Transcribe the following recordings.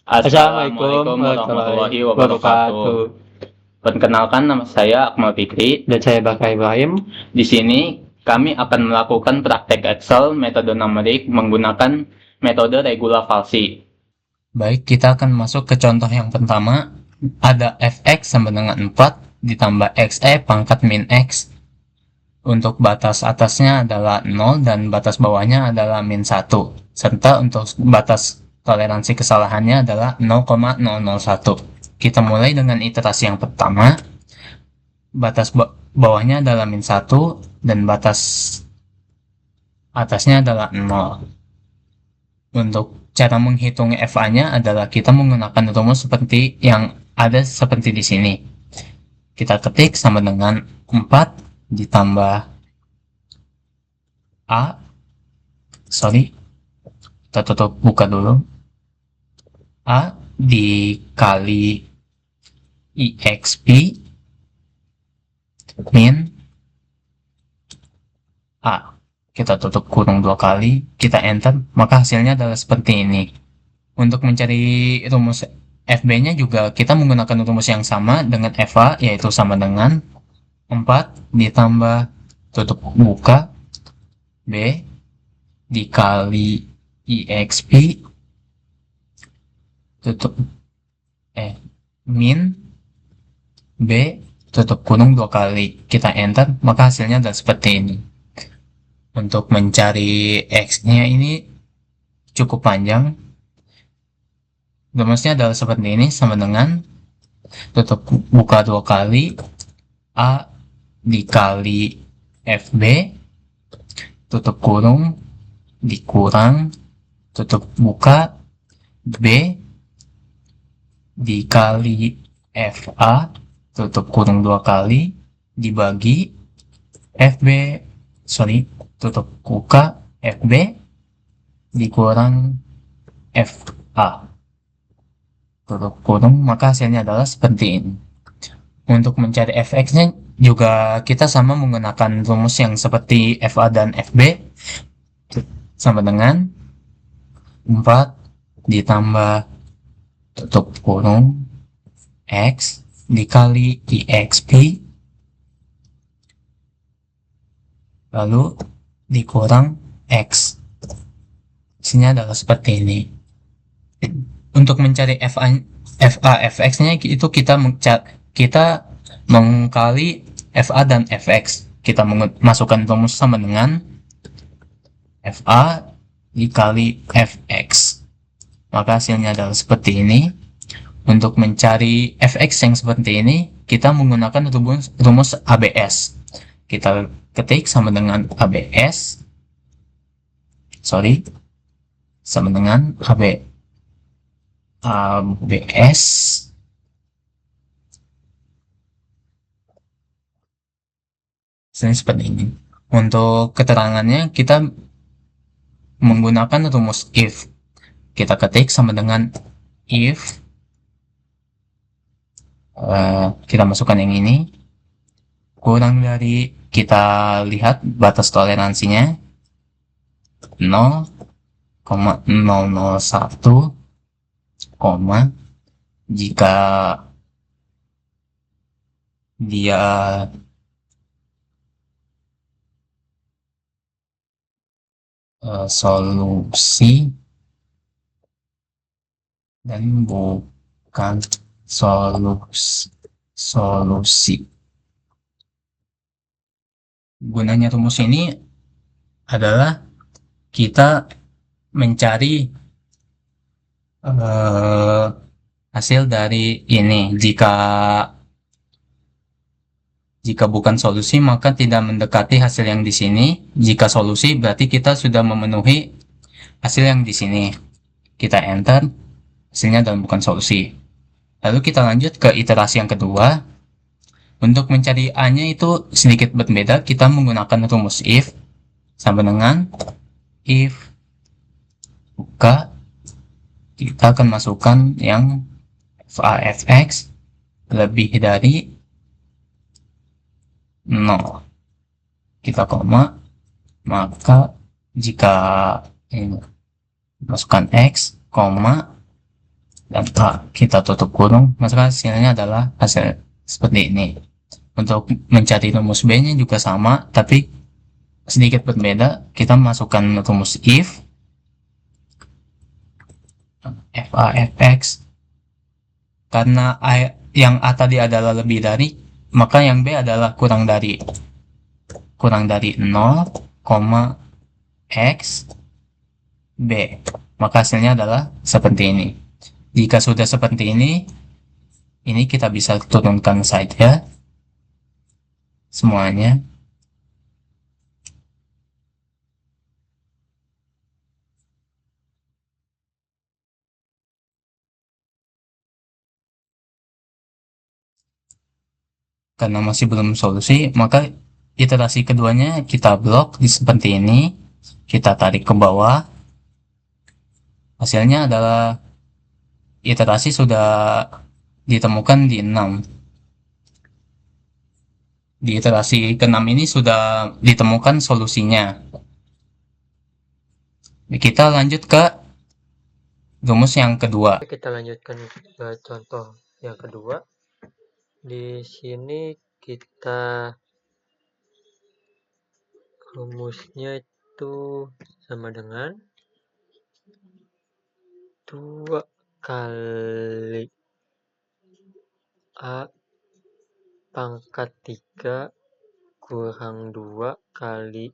Assalamualaikum warahmatullahi wabarakatuh. Perkenalkan, nama saya Akmal Fikri. Dan saya Bakar Ibrahim. Di sini kami akan melakukan praktek Excel metode numerik menggunakan metode regula falsi. Baik, kita akan masuk ke contoh yang pertama. Ada fx sama dengan 4 ditambah xe pangkat min x. Untuk batas atasnya adalah 0 dan batas bawahnya adalah min 1. Serta untuk batas toleransi kesalahannya adalah 0,001. Kita mulai dengan iterasi yang pertama. Batas bawahnya adalah min 1 dan batas atasnya adalah 0. Untuk cara menghitung FA-nya adalah kita menggunakan rumus seperti yang ada seperti di sini. Kita ketik sama dengan 4 ditambah A. Kita tutup buka dulu. A dikali EXP min A. Kita tutup kurung 2 kali, kita enter, maka hasilnya adalah seperti ini. Untuk mencari rumus FB-nya juga kita menggunakan rumus yang sama dengan FA, yaitu sama dengan 4 ditambah tutup buka B dikali EXP tutup min B tutup kurung 2 kali, kita enter, maka hasilnya adalah seperti ini. Untuk mencari X-nya ini cukup panjang. Rumusnya adalah seperti ini, sama dengan tutup buka 2 kali A dikali FB tutup kurung dikurang tutup buka B dikali FA tutup kurung 2 kali dibagi FB tutup buka FB dikurang FA tutup kurung, maka hasilnya adalah seperti ini. Untuk mencari fx-nya juga kita sama menggunakan rumus yang seperti FA dan FB, sama dengan 4 ditambah tutup kurung X dikali EXP lalu dikurang X. Hasilnya adalah seperti ini. Untuk mencari FA fx-nya itu kita mengkali FA dan fx. Kita masukkan rumus sama dengan FA dikali fx. Maka hasilnya adalah seperti ini. Untuk mencari fx yang seperti ini, kita menggunakan rumus ABS. Kita ketik sama dengan ABS. Sama dengan ABS seperti ini. Untuk keterangannya kita menggunakan rumus if. Kita ketik sama dengan if kita masukkan yang ini kurang dari, kita lihat batas toleransinya 0,001, jika dia solusi dan bukan solusi. Gunanya rumus ini adalah kita mencari hasil dari ini. Jika bukan solusi maka tidak mendekati hasil yang di sini. Jika solusi berarti kita sudah memenuhi hasil yang di sini. Kita enter, hasilnya dan bukan solusi. Lalu kita lanjut ke iterasi yang kedua. Untuk mencari A-nya itu sedikit berbeda. Kita menggunakan rumus if sama dengan if buka, kita akan masukkan yang FA fx lebih dari 0. Kita koma, maka jika ini masukkan x, koma, dan A kita tutup kurung, maka hasilnya adalah hasil seperti ini. Untuk mencari rumus B nya juga sama, tapi sedikit berbeda. Kita masukkan rumus if fa fx, karena yang A tadi adalah lebih dari, maka yang B adalah kurang dari 0, x B, maka hasilnya adalah seperti ini. Jika sudah seperti ini kita bisa turunkan saja semuanya. Karena masih belum solusi, maka iterasi keduanya kita blok di seperti ini. Kita tarik ke bawah. Hasilnya adalah iterasi sudah ditemukan di 6. Di iterasi ke-6 ini sudah ditemukan solusinya. Kita lanjut ke rumus yang kedua. Kita lanjutkan ke contoh yang kedua. Di sini kita rumusnya itu sama dengan 2 kali A pangkat 3 kurang 2 kali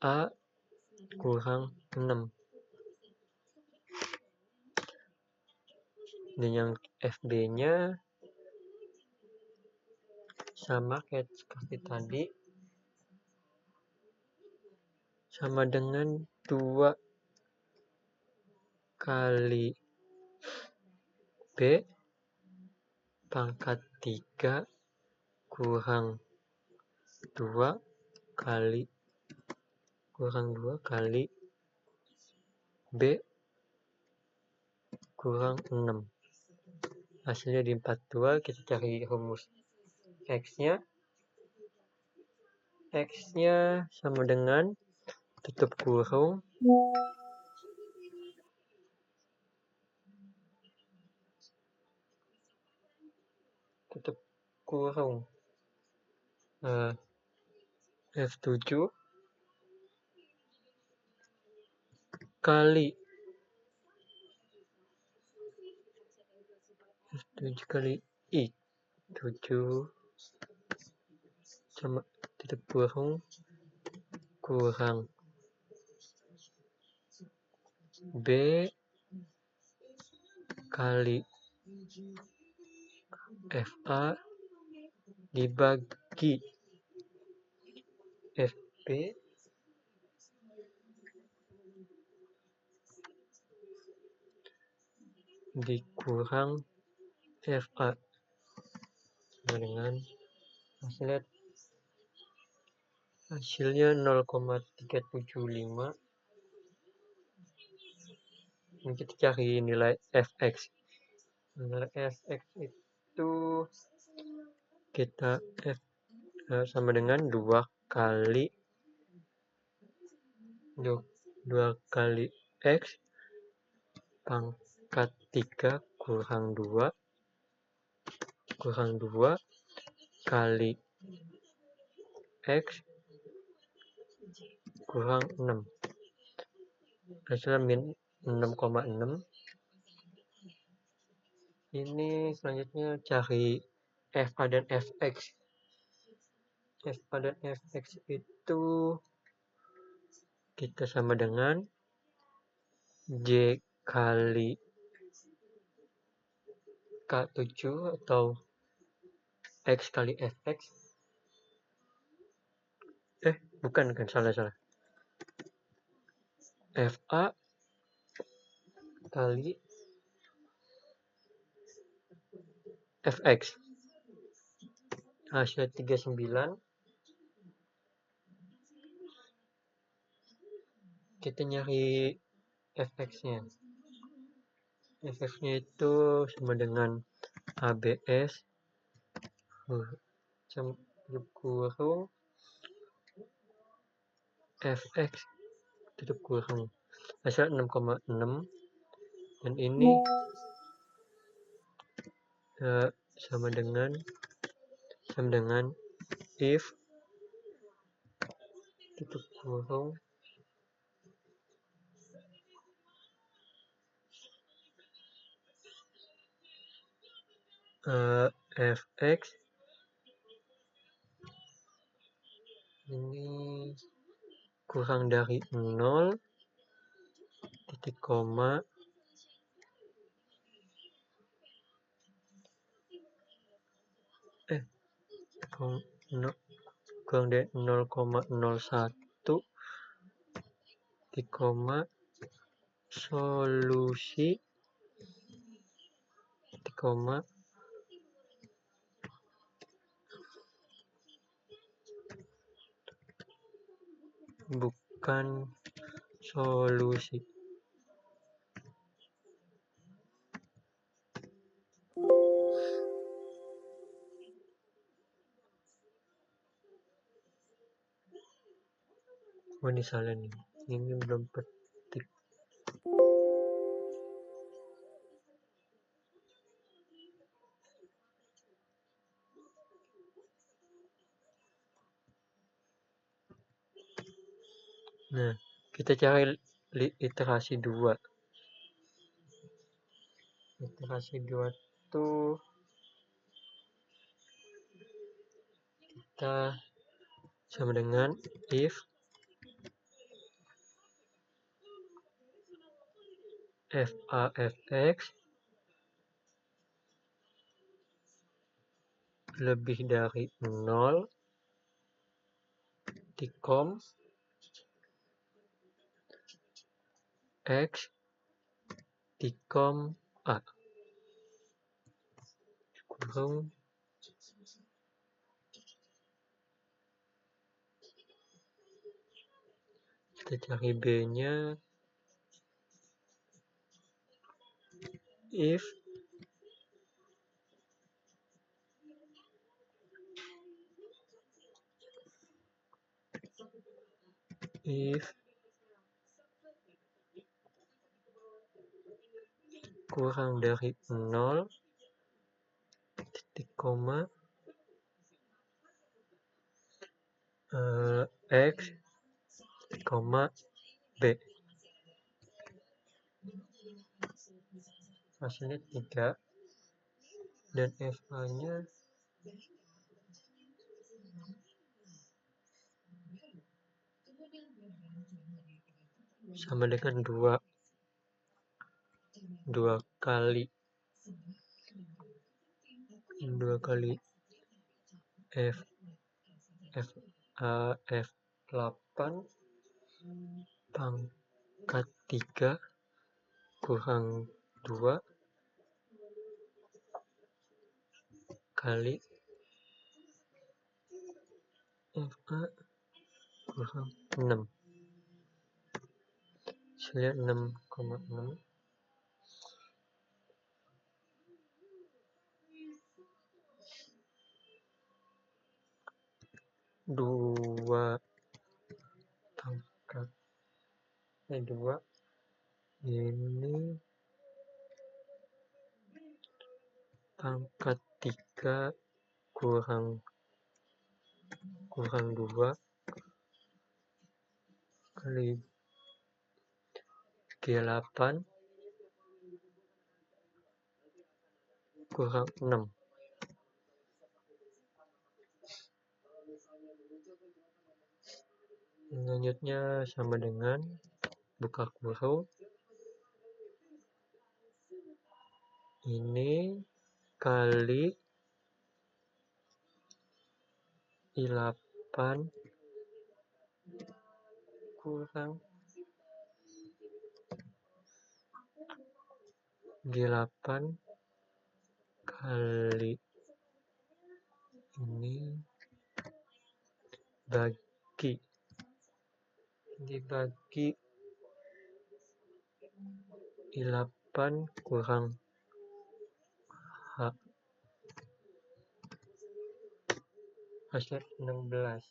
A kurang 6. Dan yang FB-nya sama kayak seperti tadi, sama dengan 2 kali B pangkat 3 kurang 2 kali B kurang 6. Hasilnya di 42. Kita cari rumus X-nya. X-nya sama dengan tutup kurung F7 kali I 7 sama tutup kurung kurang B kali FA dibagi FB dikurang FA sama dengan hasilnya 0,375. Ini kita cari nilai Fx. Nilai Fx itu kita sama dengan 2 kali X pangkat 3 kurang 2 kali X kurang 6. Hasilnya min 6,6. Ini selanjutnya cari FA dan Fx. FA dan Fx itu kita sama dengan J kali K7 atau X kali Fx. Bukan, salah. FA kali Fx. Hasil 39. Kita nyari Fx-nya. Fx-nya itu sama dengan ABS kurung Fx tutup kurung. Hasil 6,6 dan ini sama dengan if tutup kurung fx ini kurang dari 0 titik koma kurang dari 0,01 titik koma solusi titik koma bukan solusi. Oh, ini salah nih. Ini belum petik. Nah, kita cari iterasi 2. Iterasi 2 tuh kita sama dengan if fx lebih dari 0 tikom x tikom a kurung kita cari b nya if kurang dari 0 titik koma x koma b. Hasilnya 3 dan fa nya sama dengan 2 kali f8 pangkat 3 kurang 2 kali fa kurang 6. Hasilnya 6,6. Dua pangkat 2 ini pangkat 3 kurang 2 kali G8 kurang 6. Selanjutnya sama dengan buka kurung ini kali I8 kurang G8 kali ini dibagi I8 kurang H. Hasil 16.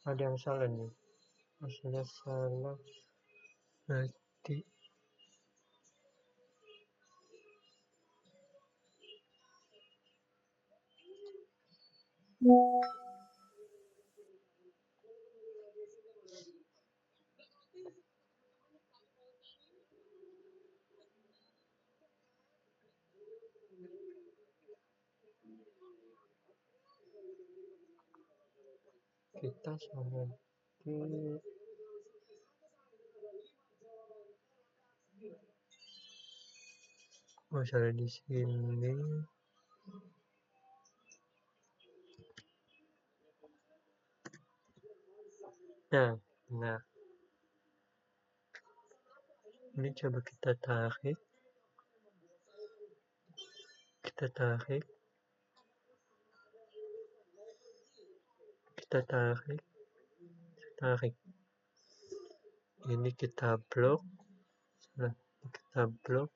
Ada yang salah nih. Hasilnya salah. Berarti kita sama di masalah di sini. Nah, ini coba kita tarik, kita tarik, kita tarik, tarik. Ini kita blok, nah, kita blok,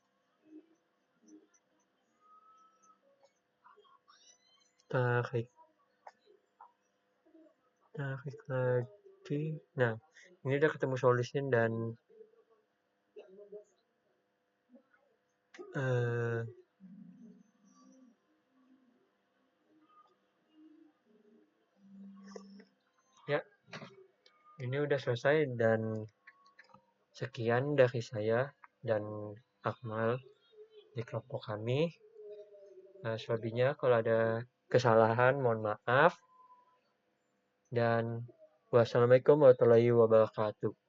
tarik, tarik lagi. Nah, ini udah ketemu solusinya dan ya, ini udah selesai dan sekian dari saya dan Akmal di kelompok kami. Selebihnya kalau ada kesalahan mohon maaf dan wassalamualaikum warahmatullahi wabarakatuh.